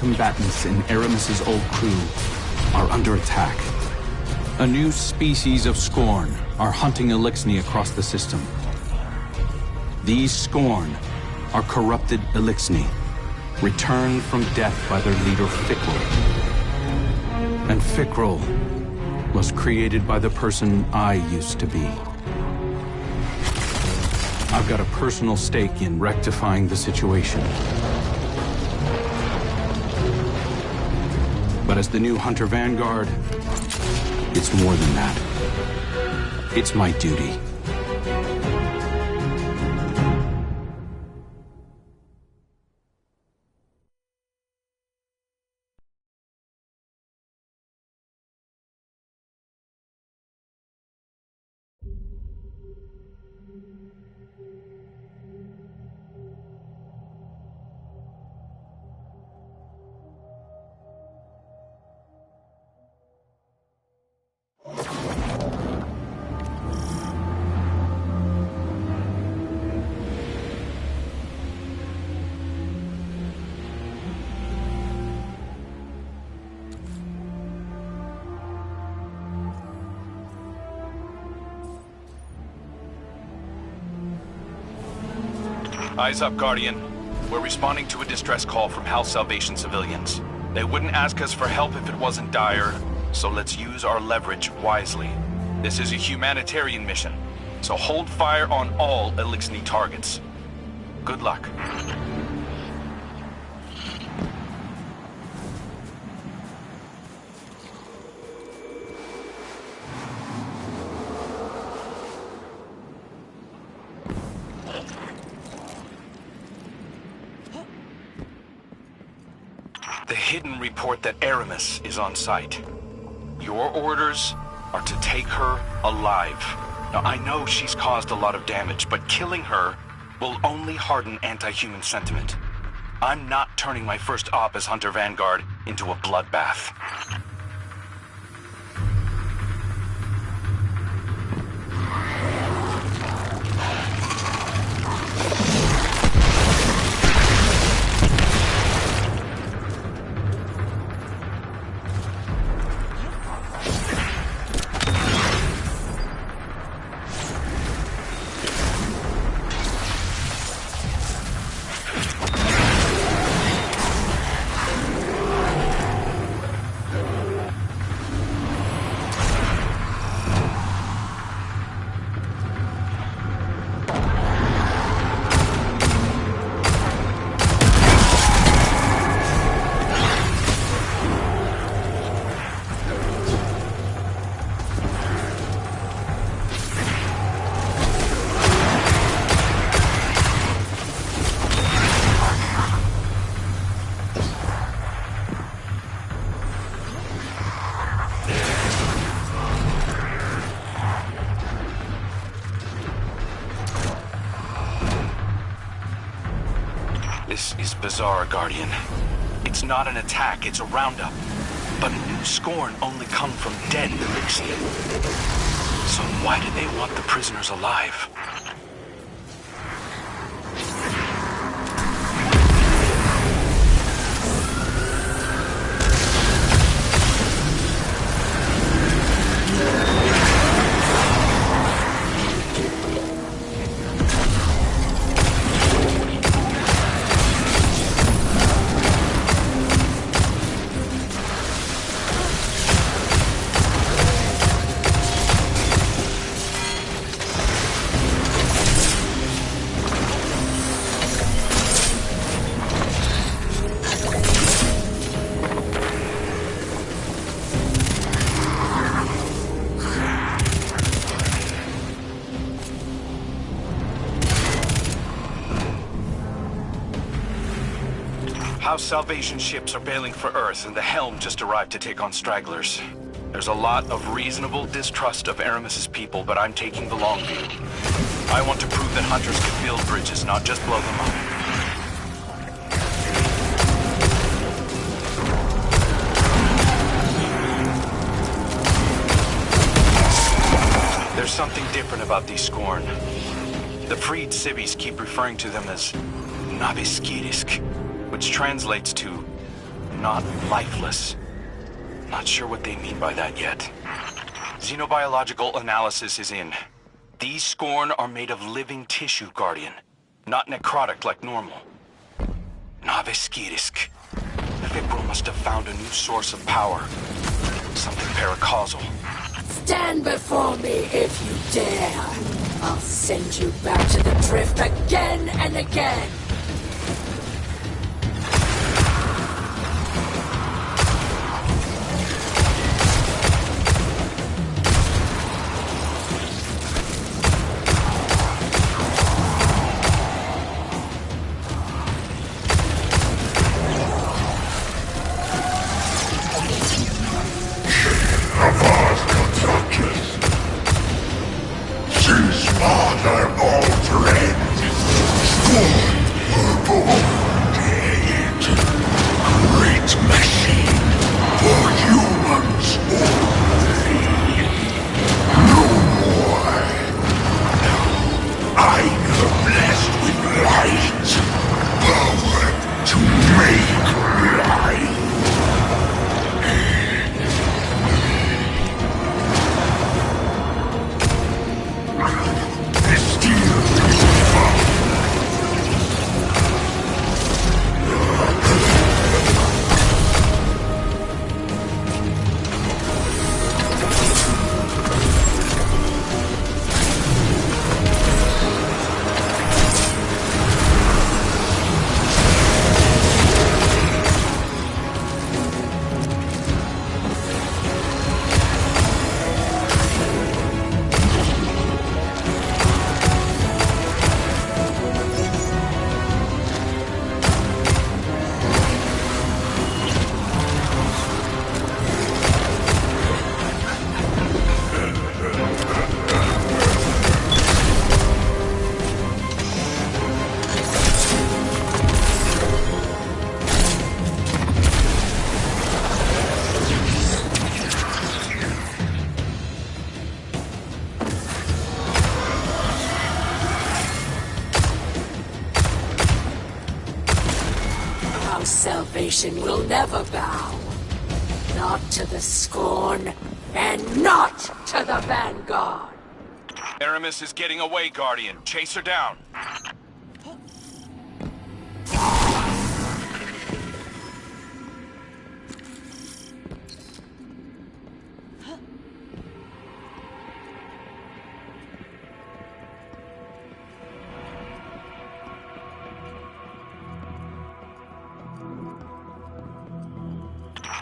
combatants in Aramis's old crew are under attack. A new species of Scorn are hunting Elixni across the system. These Scorn are corrupted Elixni, returned from death by their leader Fikrul. And Fikrul was created by the person I used to be. I've got a personal stake in rectifying the situation. But as the new Hunter Vanguard, it's more than that. It's my duty. Eyes up, Guardian. We're responding to a distress call from House Salvation civilians. They wouldn't ask us for help if it wasn't dire, so let's use our leverage wisely. This is a humanitarian mission, so hold fire on all Elixni targets. Good luck. The Hidden report that Aramis is on site. Your orders are to take her alive. Now, I know she's caused a lot of damage, but killing her will only harden anti-human sentiment. I'm not turning my first op as Hunter Vanguard into a bloodbath. This is bizarre, Guardian. It's not an attack, it's a roundup. But a new Scorn only come from dead Elixni. So why do they want the prisoners alive? House Salvation ships are bailing for Earth, and the Helm just arrived to take on stragglers. There's a lot of reasonable distrust of Aramis's people, but I'm taking the long view. I want to prove that hunters can build bridges, not just blow them up. There's something different about these Scorn. The freed civvies keep referring to them as Nabiskirisk, which translates to not lifeless. Not sure what they mean by that yet. Xenobiological analysis is in. These Scorn are made of living tissue, Guardian. Not necrotic like normal. wxadsqpkpk. Fikro must have found a new source of power. Something paracausal. Stand before me if you dare. I'll send you back to the drift again and again. Our salvation will never bow. Not to the Scorn, and not to the Vanguard. Aramis is getting away, Guardian. Chase her down.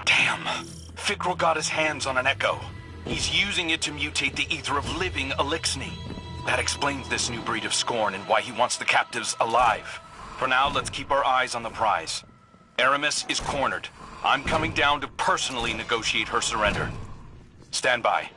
Damn. Fikro got his hands on an echo. He's using it to mutate the ether of living Elixni. That explains this new breed of Scorn and why he wants the captives alive. For now, let's keep our eyes on the prize. Aramis is cornered. I'm coming down to personally negotiate her surrender. Stand by.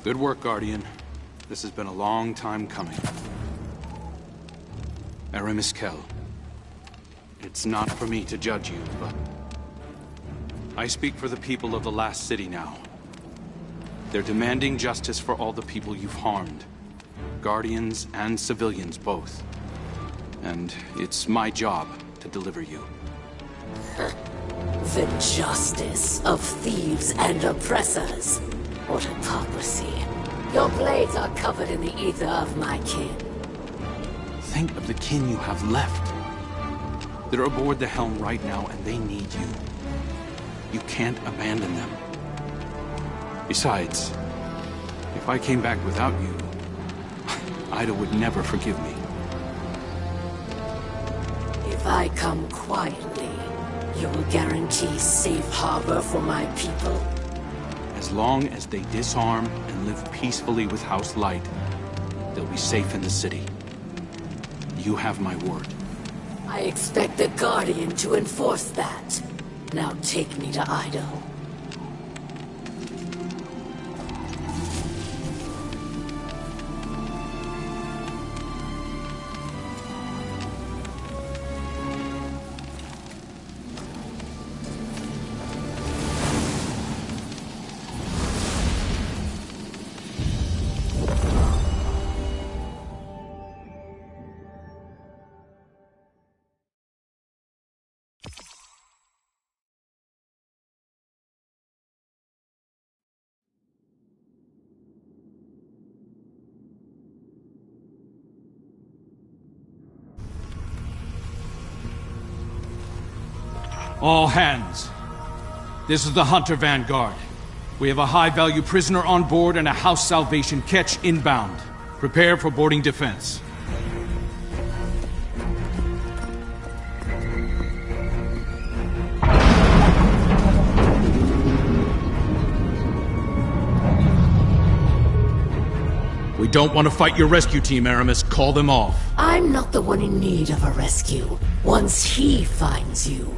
Good work, Guardian. This has been a long time coming. Aramis Kell. It's not for me to judge you, but... I speak for the people of the last city now. They're demanding justice for all the people you've harmed. Guardians and civilians both. And it's my job to deliver you. The justice of thieves and oppressors. What hypocrisy. Your blades are covered in the ether of my kin. Think of the kin you have left. They're aboard the helm right now, and they need you. You can't abandon them. Besides, if I came back without you, Ida would never forgive me. If I come quietly, you will guarantee safe harbor for my people? As long as they disarm and live peacefully with House Light, they'll be safe in the city. You have my word. I expect the Guardian to enforce that. Now take me to Ido. All hands. This is the Hunter Vanguard. We have a high-value prisoner on board and a House Salvation ketch inbound. Prepare for boarding defense. We don't want to fight your rescue team, Aramis. Call them off. I'm not the one in need of a rescue. Once he finds you.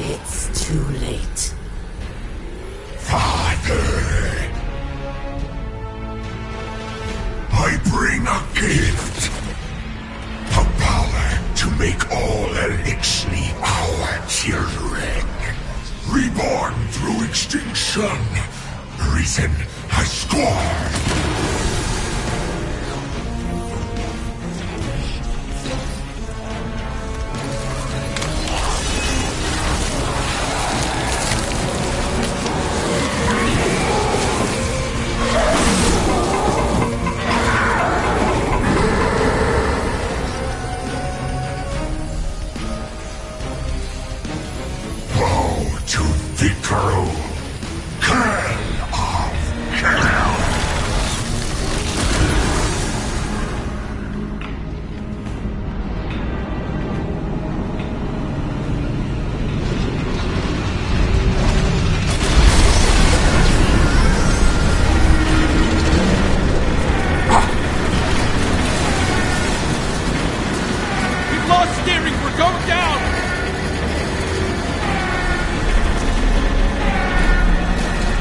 It's too late. Father! I bring a gift. A power to make all Elixni our children. Reborn through extinction. Reason has scorned.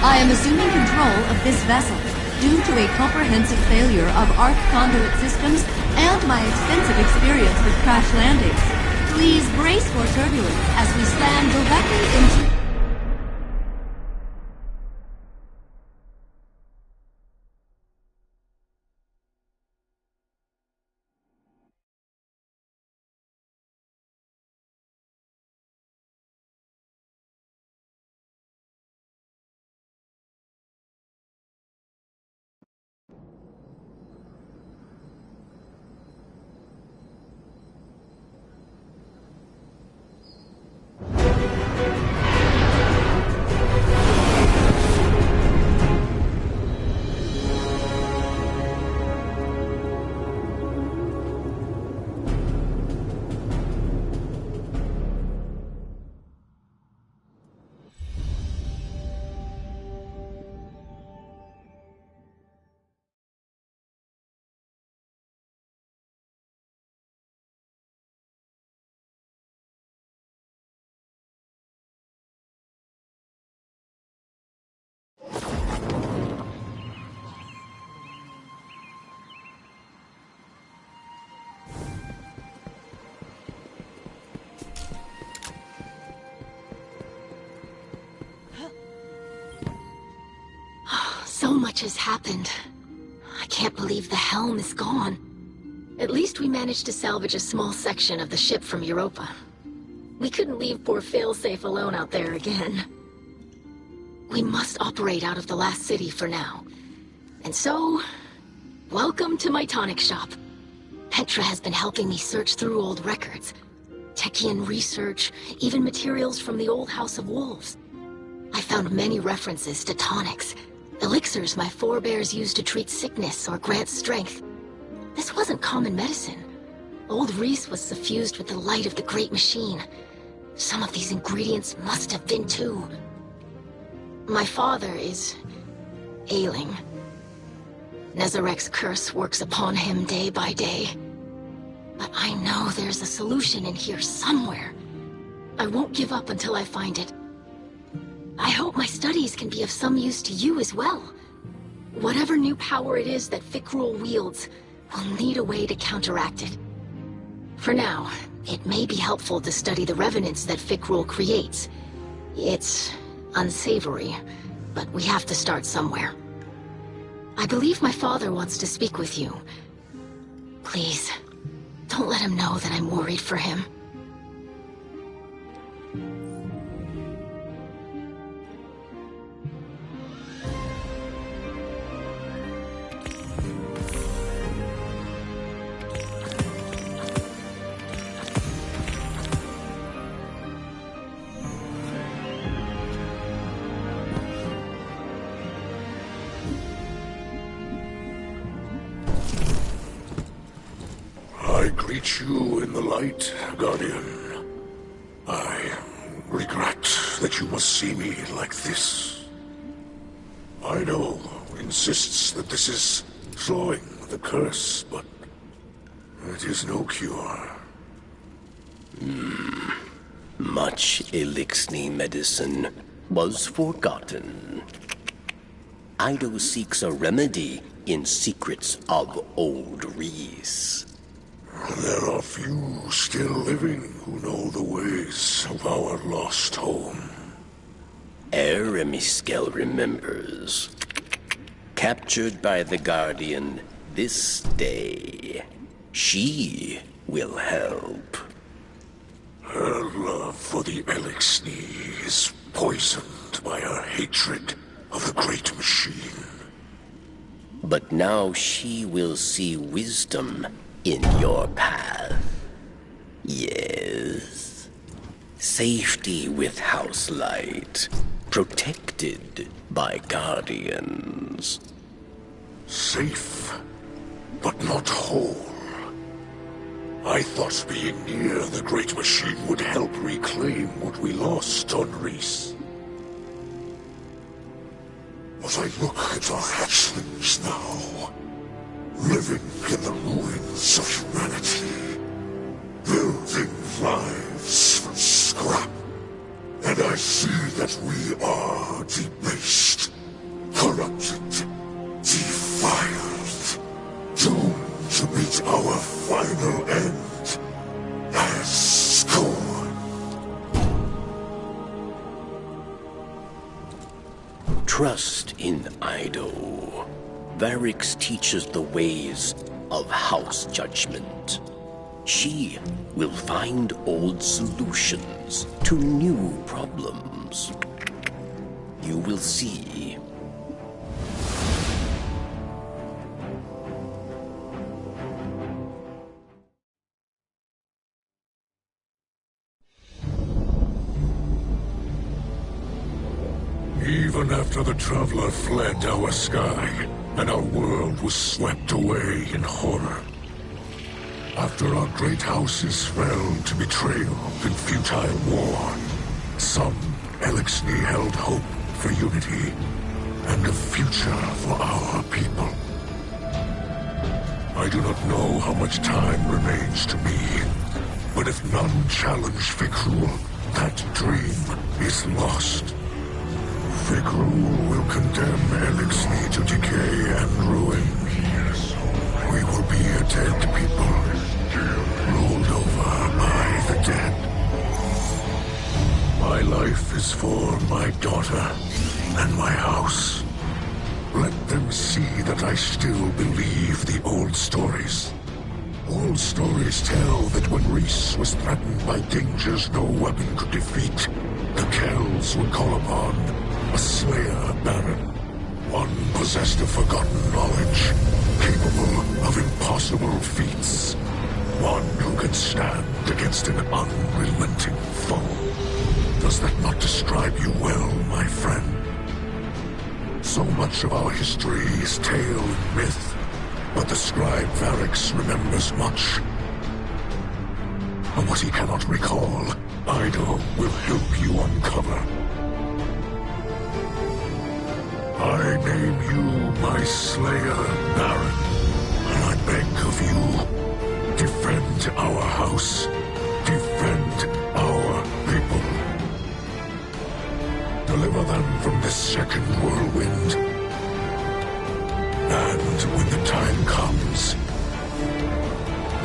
I am assuming control of this vessel due to a comprehensive failure of arc conduit systems and my extensive experience with crash landings. Please brace for turbulence as we slam directly into... much has happened. I can't believe the helm is gone. At least we managed to salvage a small section of the ship from Europa. We couldn't leave poor Failsafe alone out there again. We must operate out of the last city for now. And so, welcome to my tonic shop. Petra has been helping me search through old records. Techian research, even materials from the old House of Wolves. I found many references to tonics, elixirs my forebears used to treat sickness or grant strength. This wasn't common medicine. Old Reese was suffused with the light of the Great Machine. Some of these ingredients must have been too. My father is ailing. Nezarek's curse works upon him day by day. But I know there's a solution in here somewhere. I won't give up until I find it. I hope my studies can be of some use to you as well. Whatever new power it is that Fikrul wields, we'll need a way to counteract it. For now, it may be helpful to study the revenants that Fikrul creates. It's unsavory, but we have to start somewhere. I believe my father wants to speak with you. Please, don't let him know that I'm worried for him. I greet you in the light, Guardian. I regret that you must see me like this. Ido insists that this is slowing the curse, but it is no cure. Much Elixni medicine was forgotten. Ido seeks a remedy in secrets of Old Reese. There are few still living who know the ways of our lost home. Eremiskel remembers. Captured by the Guardian this day, she will help. Her love for the Elixni is poisoned by her hatred of the Great Machine. But now she will see wisdom in your path. Yes. Safety with House Light. Protected by Guardians. Safe, but not whole. I thought being near the Great Machine would help reclaim what we lost on Reese. But I look at our hatchlings now, living in the ruins of humanity, building lives from scrap, and I see that we are debased, corrupted, defiled, doomed to meet our final end as scorn. Trust in Ido. Varix teaches the ways of House Judgment. She will find old solutions to new problems. You will see. Even after the Traveler fled our sky, and our world was swept away in horror. After our great houses fell to betrayal and futile war, some Elixni held hope for unity and a future for our people. I do not know how much time remains to me, but if none challenge Fikrul, that dream is lost. Fikrul will condemn Elixni to decay and ruin. We will be a dead people, ruled over by the dead. My life is for my daughter and my house. Let them see that I still believe the old stories. Old stories tell that when Reese was threatened by dangers no weapon could defeat, the Kells would call upon a Slayer Baron. One possessed of forgotten knowledge, capable of impossible feats. One who could stand against an unrelenting foe. Does that not describe you well, my friend? So much of our history is tale and myth, but the scribe Varix remembers much. And what he cannot recall, Ido will help you uncover. I name you my Slayer Baron, and I beg of you, defend our house, defend our people. Deliver them from this second whirlwind. And when the time comes,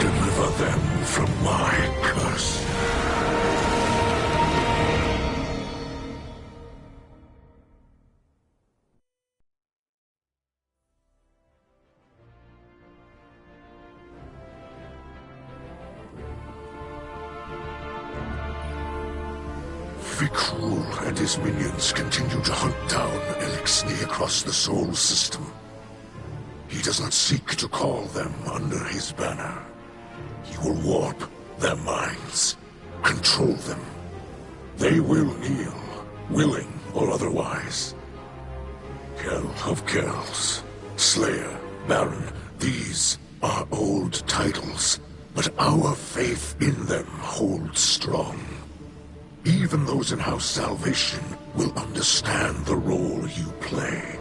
deliver them from my curse. Fikrul and his minions continue to hunt down Elixni across the Sol system. He does not seek to call them under his banner. He will warp their minds, control them. They will kneel, willing or otherwise. Kell of Kells, Slayer, Baron, these are old titles, but our faith in them holds strong. Even those in House Salvation will understand the role you play.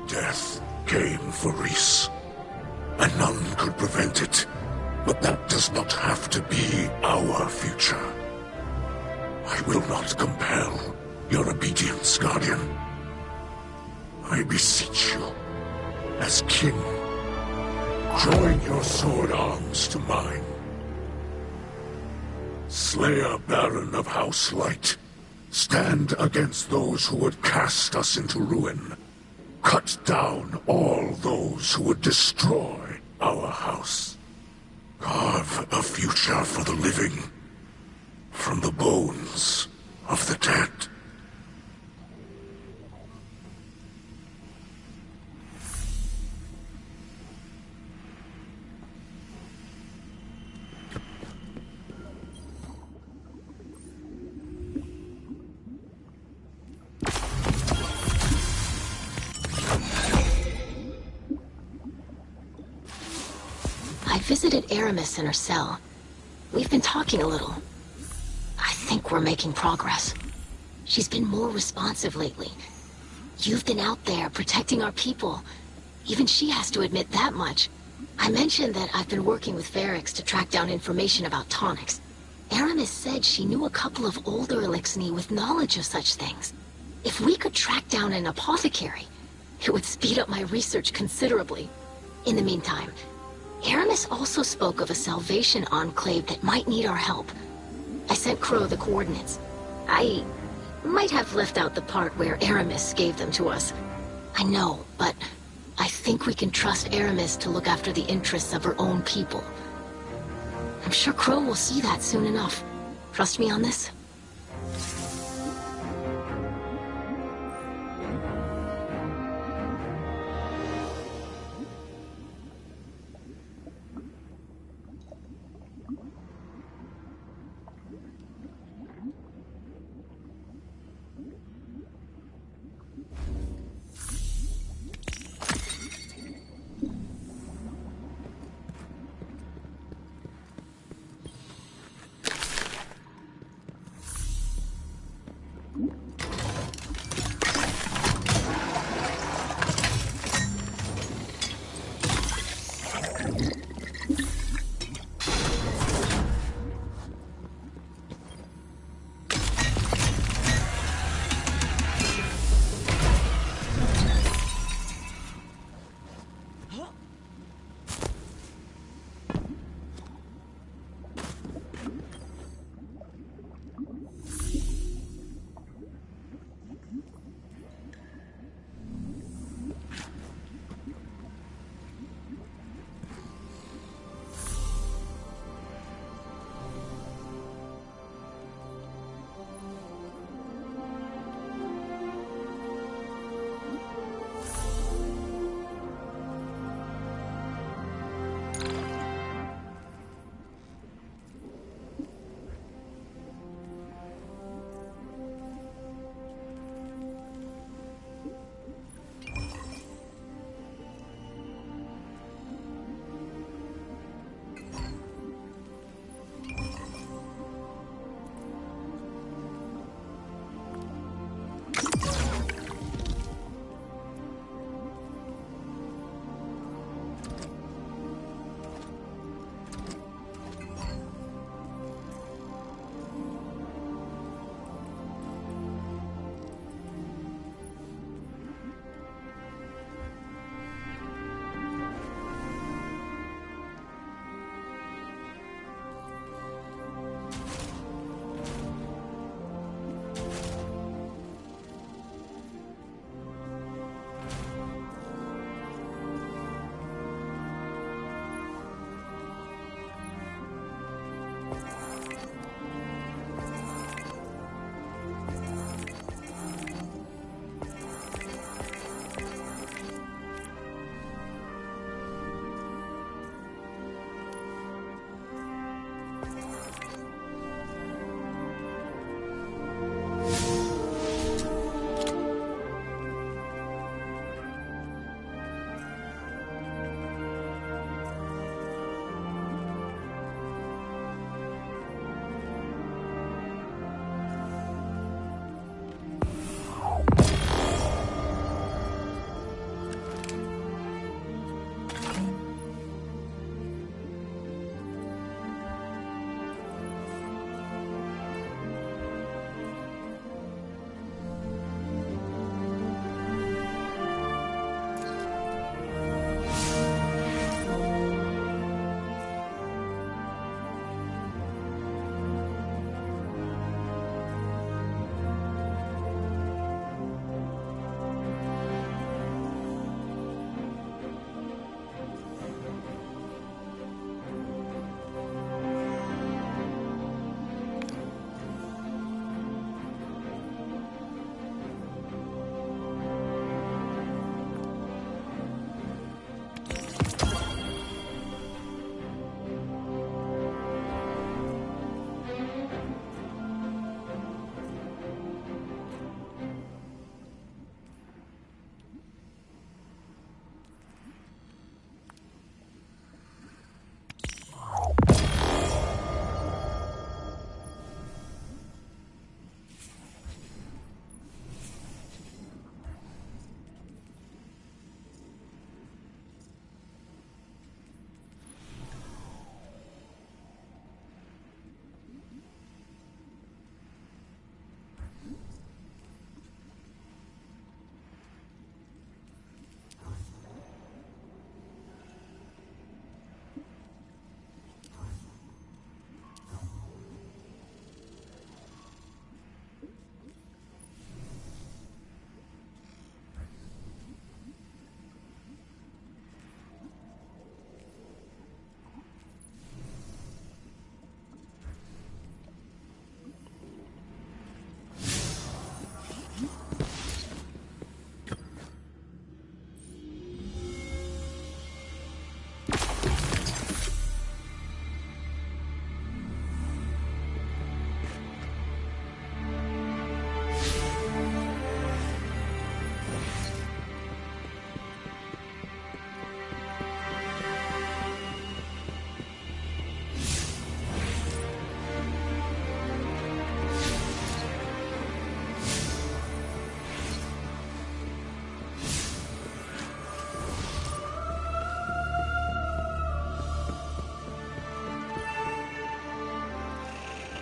Death came for Reese, and none could prevent it. But that does not have to be our future. I will not compel your obedience, Guardian. I beseech you, as kin, join your sword arms to mine. Slayer Baron of House Light, stand against those who would cast us into ruin. Cut down all those who would destroy our house. Carve a future for the living from the bones of the dead. I visited Aramis in her cell. We've been talking a little. I think we're making progress. She's been more responsive lately. You've been out there protecting our people. Even she has to admit that much. I mentioned that I've been working with Varix to track down information about tonics. Aramis said she knew a couple of older Elixni with knowledge of such things. If we could track down an apothecary, it would speed up my research considerably. In the meantime, Aramis also spoke of a Salvation enclave that might need our help. I sent Crow the coordinates. I might have left out the part where Aramis gave them to us. I know, but I think we can trust Aramis to look after the interests of her own people. I'm sure Crow will see that soon enough. Trust me on this?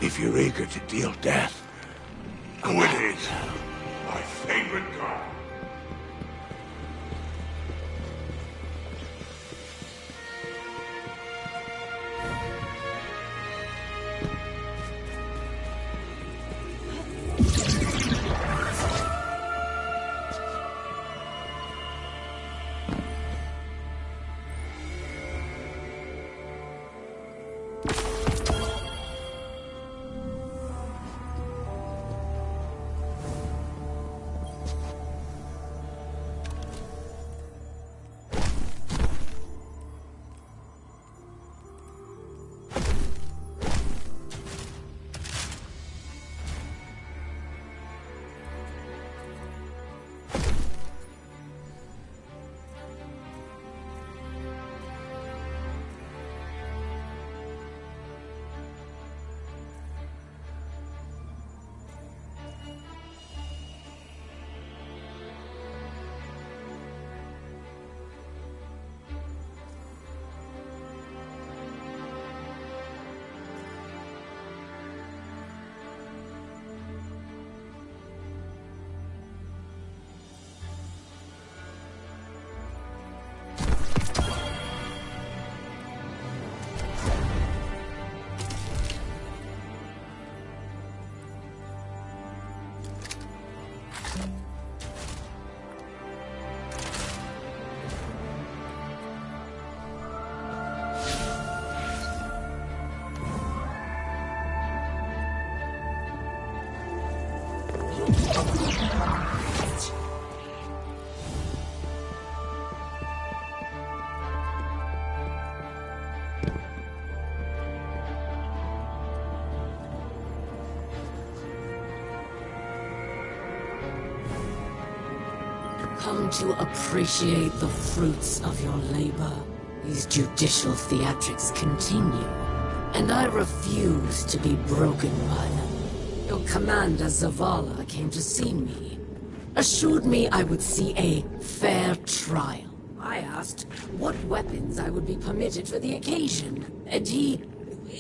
If you're eager to deal death, who it is? My favorite guard. Come to appreciate the fruits of your labor. These judicial theatrics continue, and I refuse to be broken by them. Your commander Zavala came to see me, assured me I would see a fair trial. I asked what weapons I would be permitted for the occasion, and he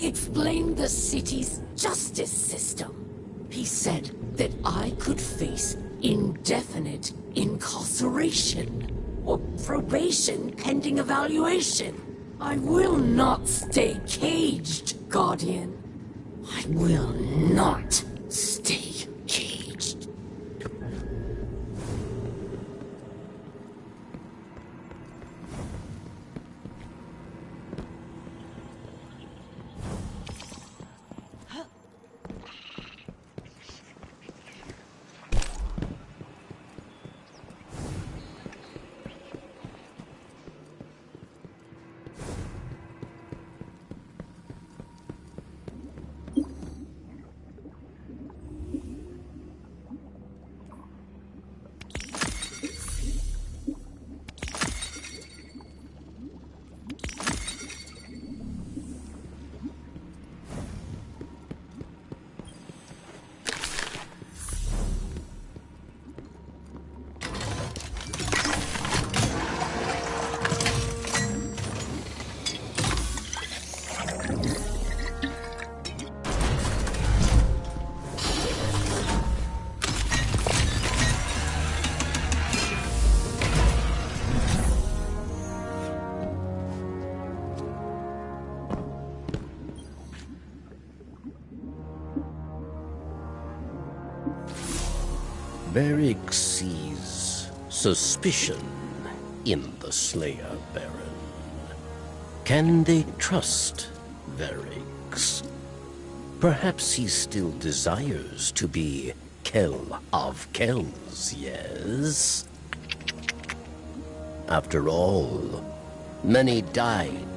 explained the city's justice system. He said that I could face indefinite incarceration or probation pending evaluation. I will not stay caged, Guardian. I will not stay caged. Varric sees suspicion in the Slayer Baron. Can they trust Varric? Perhaps he still desires to be Kell of Kells, yes? After all, Many died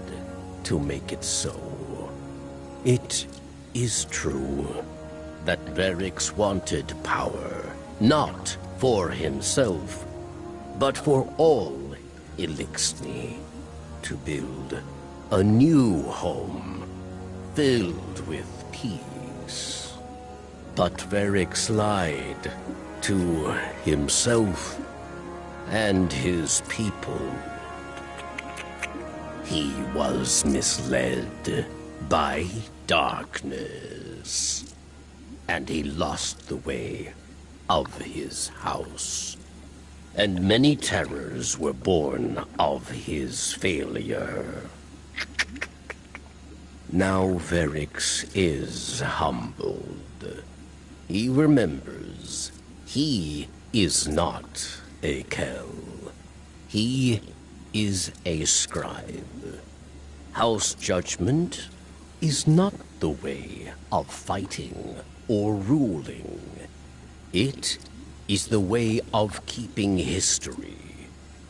to make it so. It is true that Verix wanted power, not for himself, but for all Elixni, to build a new home filled with peace. But Verix lied to himself and his people. He was misled by darkness, and he lost the way of his house. And many terrors were born of his failure. Now Verix is humbled. He remembers he is not a Kel. He is a scribe. House judgment is not the way of fighting or ruling. It is the way of keeping history,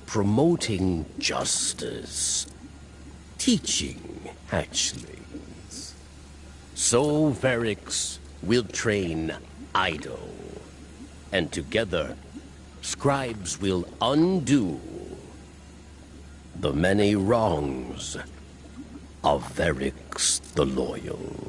promoting justice, teaching hatchlings. So Verix will train Ido, and together, scribes will undo the many wrongs of Verix the Loyal.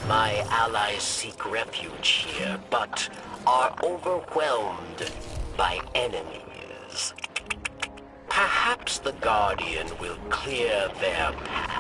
My allies seek refuge here, but are overwhelmed by enemies. Perhaps the Guardian will clear their path.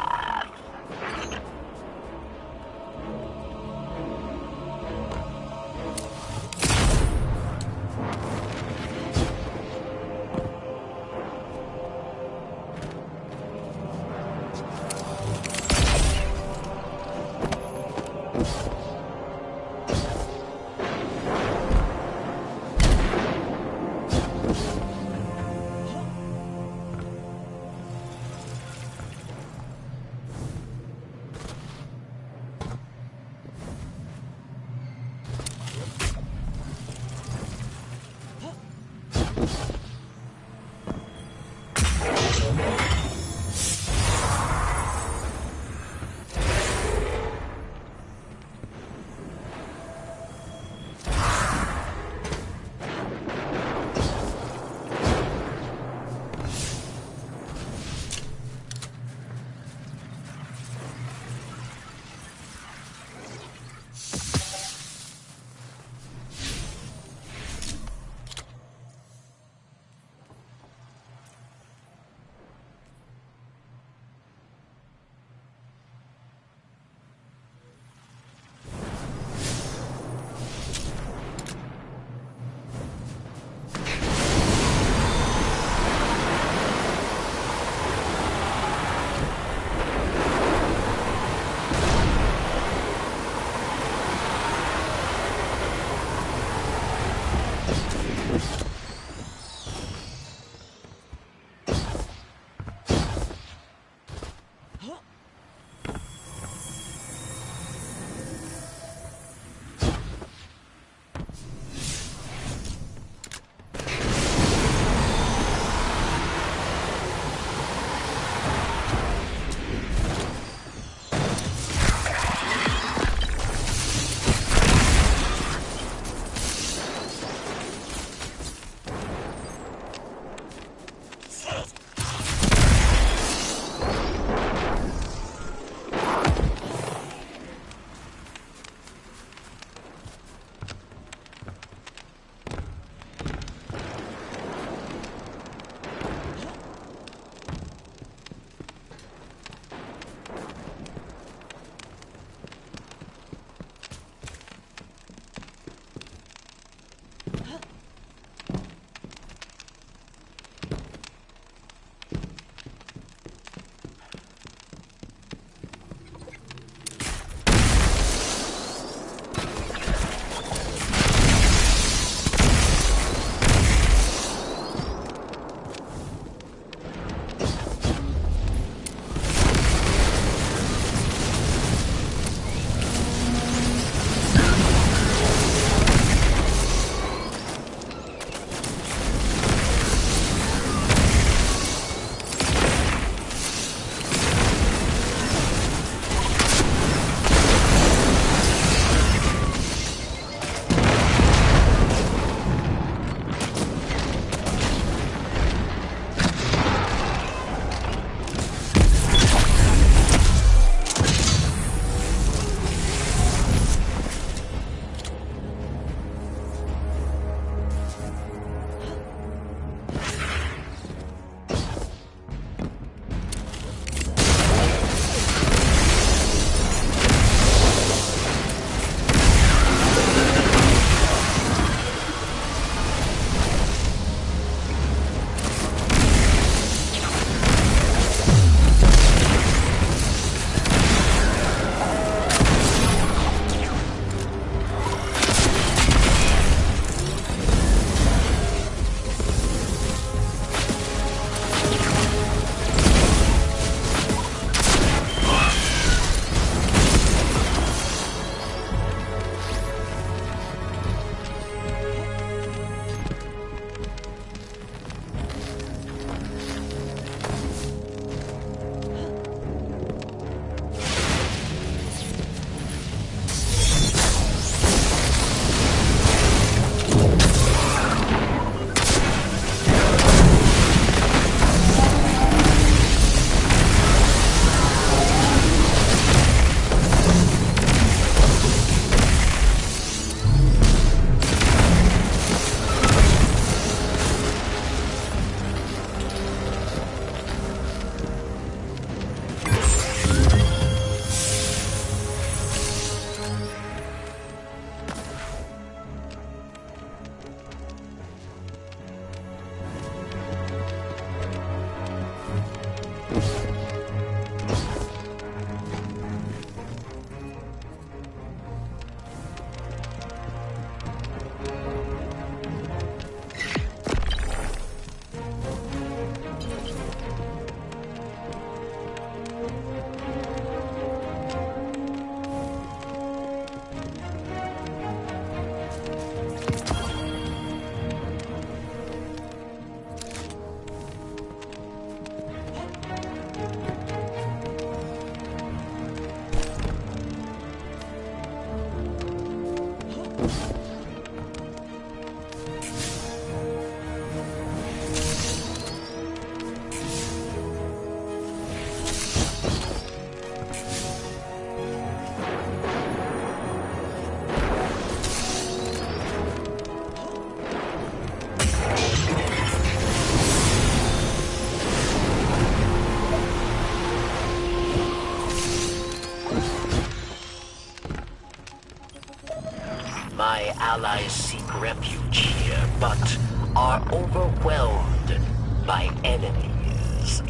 My allies seek refuge here, but are overwhelmed by enemies.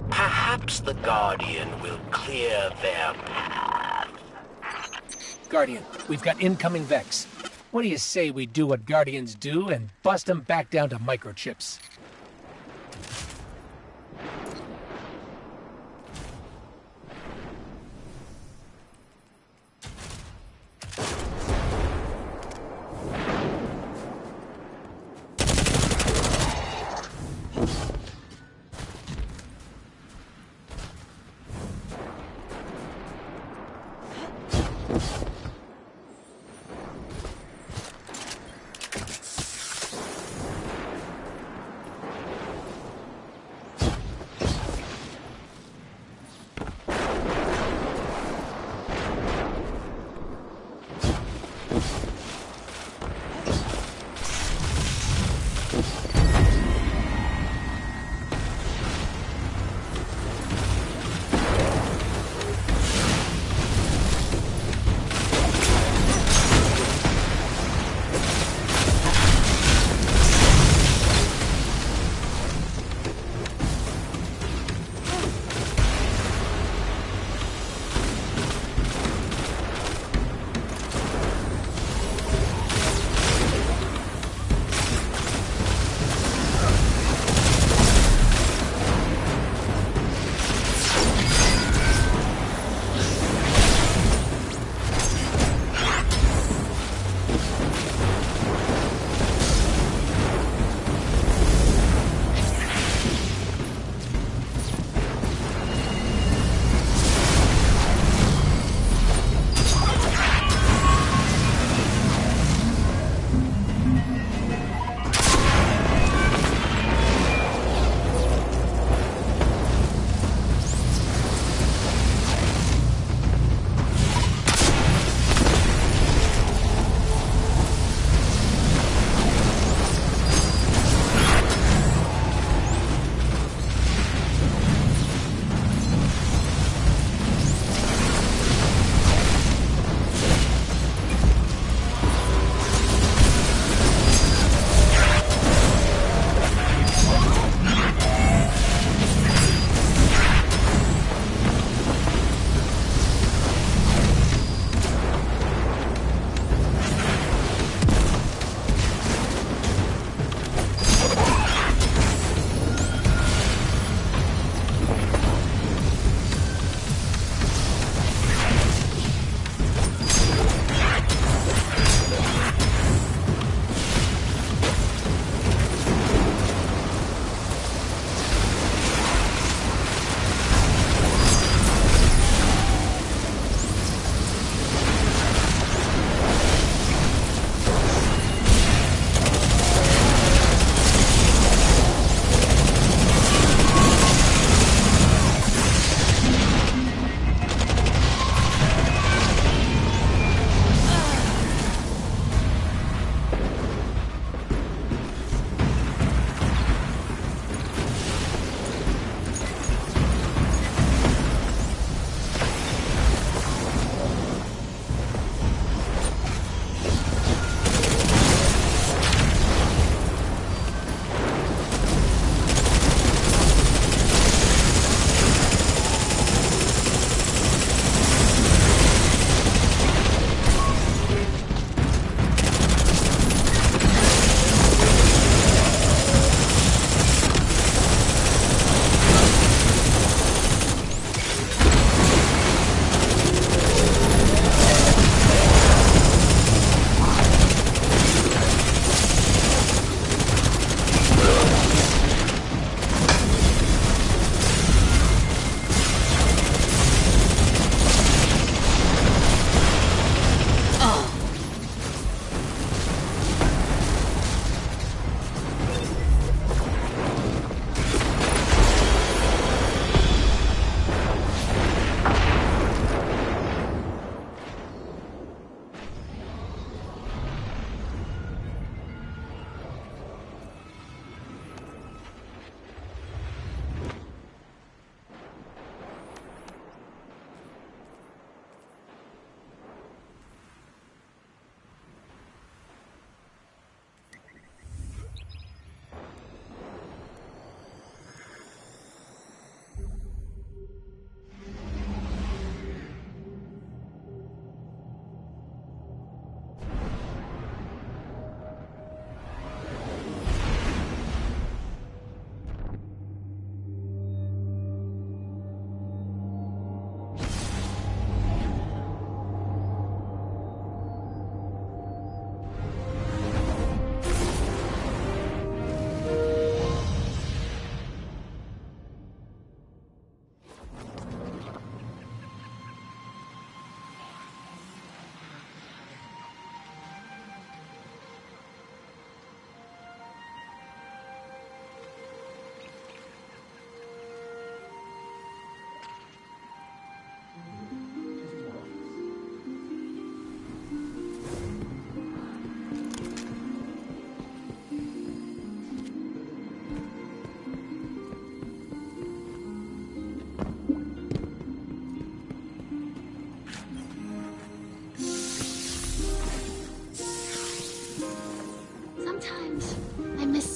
Perhaps the Guardian will clear their path. Guardian, we've got incoming Vex. What do you say we do what Guardians do and bust them back down to microchips?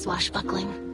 swashbuckling.